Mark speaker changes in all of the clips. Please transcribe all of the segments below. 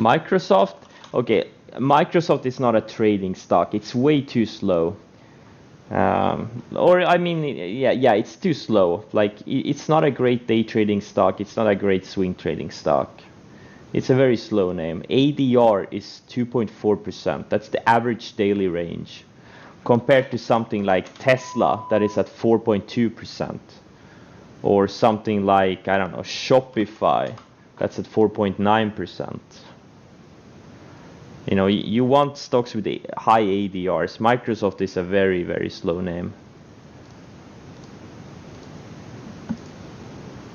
Speaker 1: Microsoft, okay, Microsoft is not a trading stock. It's way too slow. Or I mean, yeah, it's too slow. Like it's not a great day trading stock. It's not a great swing trading stock. It's a very slow name. ADR is 2.4%. That's the average daily range, compared to something like Tesla that is at 4.2%, or something like, I don't know, Shopify that's at 4.9%. You know, you want stocks with high ADRs. Microsoft is a very, very slow name.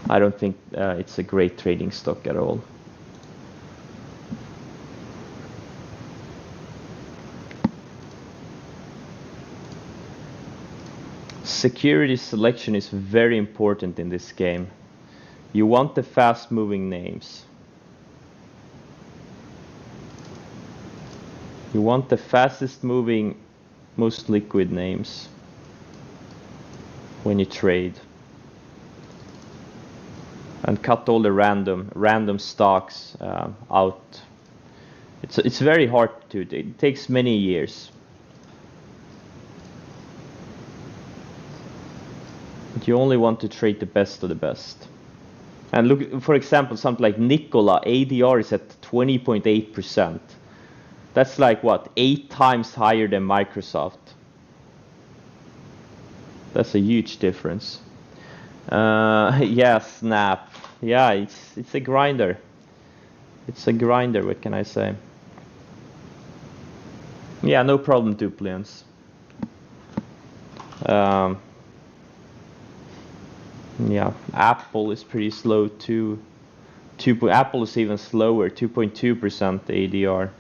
Speaker 1: I don't think it's a great trading stock at all. Security selection is very important in this game. You want the fast-moving names. You want the fastest moving, most liquid names when you trade. And cut all the random stocks out. It's very hard to do. It takes many years. But you only want to trade the best of the best. And look, for example, something like Nikola, ADR is at 20.8%. That's like what, 8 times higher than Microsoft. That's a huge difference. Yeah, Snap. Yeah, it's a grinder. It's a grinder, what can I say? Yeah, no problem, Dupliance. Yeah, Apple is pretty slow too. Apple is even slower, 2.2% ADR.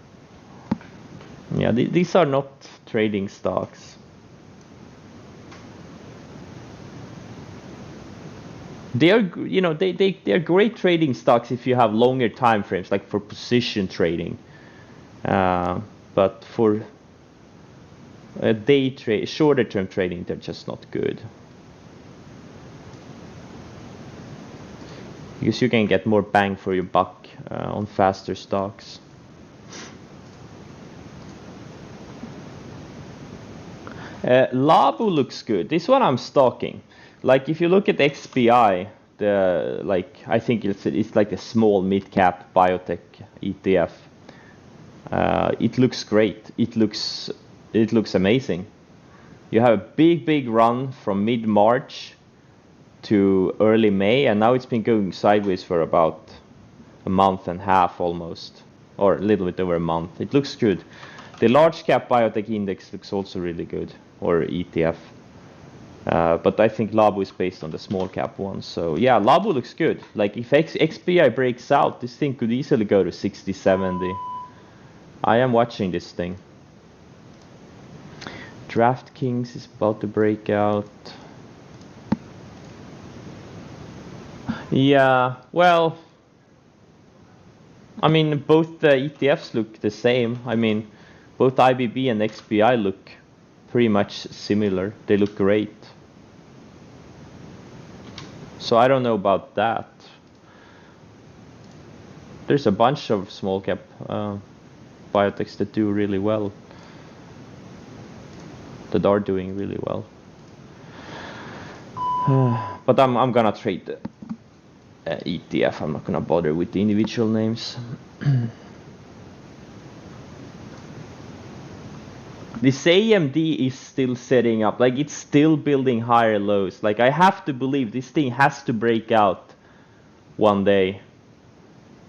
Speaker 1: Yeah, these are not trading stocks. They are, you know, they're great trading stocks if you have longer time frames, like for position trading. But for day trade, shorter term trading, they're just not good. Because you can get more bang for your buck on faster stocks. Labo looks good. This one I'm stalking. Like if you look at XBI, I think it's like a small mid-cap biotech ETF. It looks great. It looks amazing. You have a big run from mid-March to early May, and now it's been going sideways for about a month and a half almost, or a little bit over a month. It looks good. The large cap biotech index looks also really good, or ETF. But I think Labo is based on the small cap one. So yeah, Labo looks good. Like if XBI breaks out, this thing could easily go to 60, 70. I am watching this thing. DraftKings is about to break out. Yeah, well, I mean, both the ETFs look the same. I mean, both IBB and XBI look pretty much similar. They look great. So I don't know about that. There's a bunch of small cap biotechs that do really well. That are doing really well. But I'm gonna trade the ETF. I'm not gonna bother with the individual names. This AMD is still setting up, like it's still building higher lows. Like I have to believe this thing has to break out one day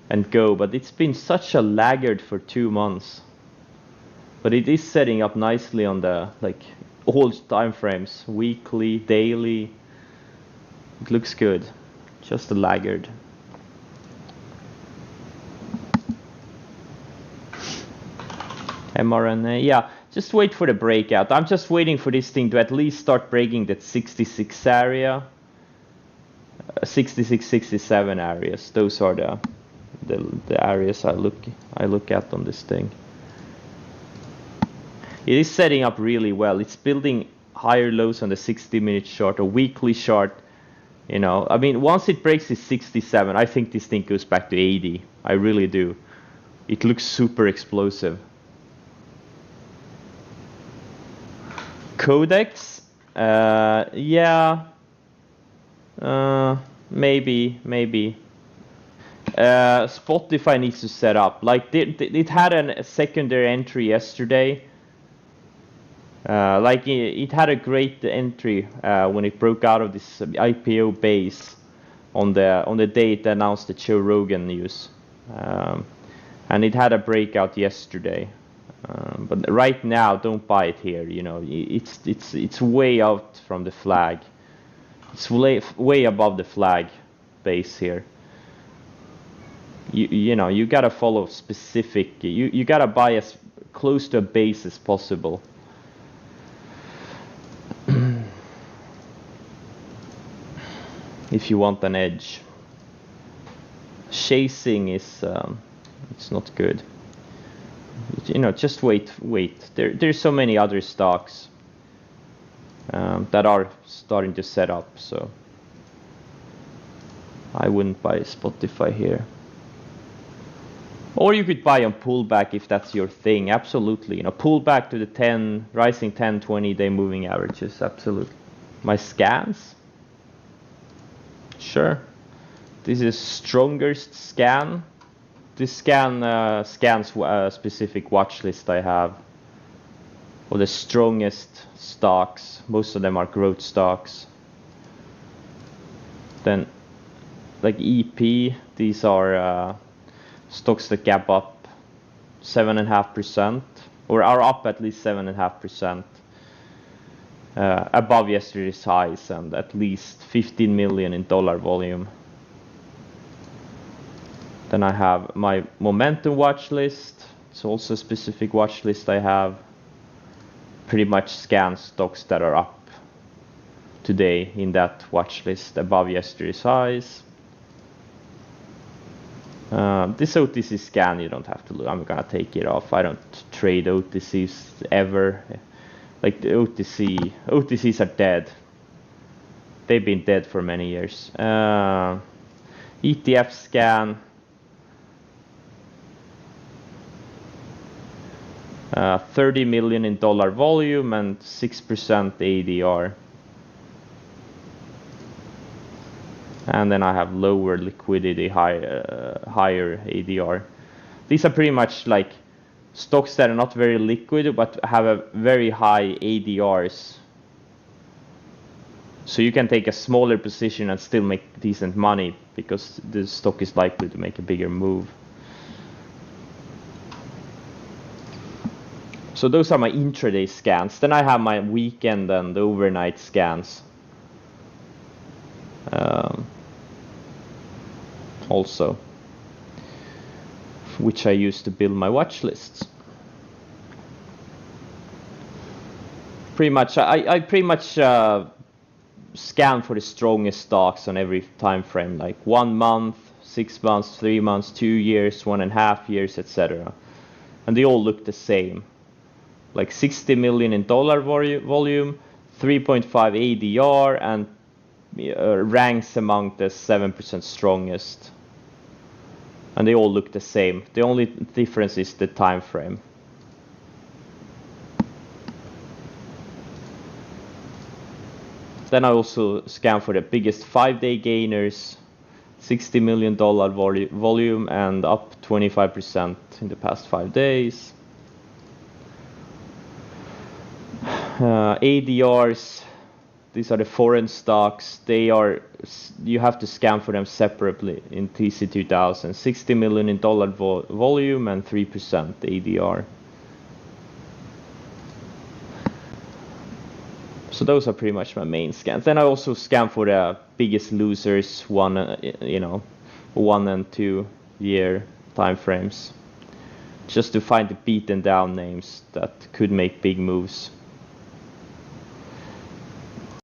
Speaker 1: and go, but it's been such a laggard for 2 months. But it is setting up nicely on the like all time frames, weekly, daily. It looks good. Just a laggard. mRNA, yeah, just wait for the breakout. I'm just waiting for this thing to at least start breaking that 66 area, 66, 67 areas. Those are the areas I look at on this thing. It is setting up really well. It's building higher lows on the 60-minute chart, a weekly chart. You know, I mean, once it breaks this 67, I think this thing goes back to 80. I really do. It looks super explosive. Codex, yeah, maybe. Spotify needs to set up. Like it had a secondary entry yesterday. Like it had a great entry when it broke out of this IPO base on the day it announced the Joe Rogan news, and it had a breakout yesterday. But right now, don't buy it here. You know, it's way out from the flag. It's way above the flag base here. You know, you gotta follow specific. You gotta buy as close to a base as possible. If you want an edge. Chasing is it's not good. You know, just wait. There's so many other stocks that are starting to set up, so I wouldn't buy Spotify here. Or you could buy on pullback if that's your thing. Absolutely, you know, pullback to the rising 10, 20-day moving averages. Absolutely. My scans. Sure. This is strongest scan. This scan scans a specific watch list I have, or the strongest stocks. Most of them are growth stocks. Then, like EP, these are stocks that gap up 7.5%, or are up at least 7.5%. Above yesterday's highs and at least $15 million in dollar volume. Then I have my momentum watch list. It's also a specific watch list I have. Pretty much scan stocks that are up today in that watch list above yesterday's highs. This OTC scan, you don't have to look. I'm gonna take it off. I don't trade OTCs ever. Like the OTCs are dead. They've been dead for many years. ETF scan. $30 million in dollar volume and 6% ADR. And then I have lower liquidity, higher ADR. These are pretty much like stocks that are not very liquid but have a very high ADRs. So you can take a smaller position and still make decent money because the stock is likely to make a bigger move. So those are my intraday scans. Then I have my weekend and overnight scans. Also, which I use to build my watch lists. Pretty much, I pretty much scan for the strongest stocks on every time frame, like 1 month, 6 months, 3 months, 2 years, 1.5 years, etc. And they all look the same. Like $60 million in dollar volume, 3.5 ADR, and ranks among the 7% strongest. And they all look the same. The only difference is the time frame. Then I also scan for the biggest 5-day gainers, $60 million volume and up 25% in the past 5 days. ADRs, these are the foreign stocks. You have to scan for them separately in TC2000. $60 million in dollar volume and 3% ADR. So those are pretty much my main scans. Then I also scan for the biggest losers, 1 and 2 year time frames, just to find the beaten down names that could make big moves.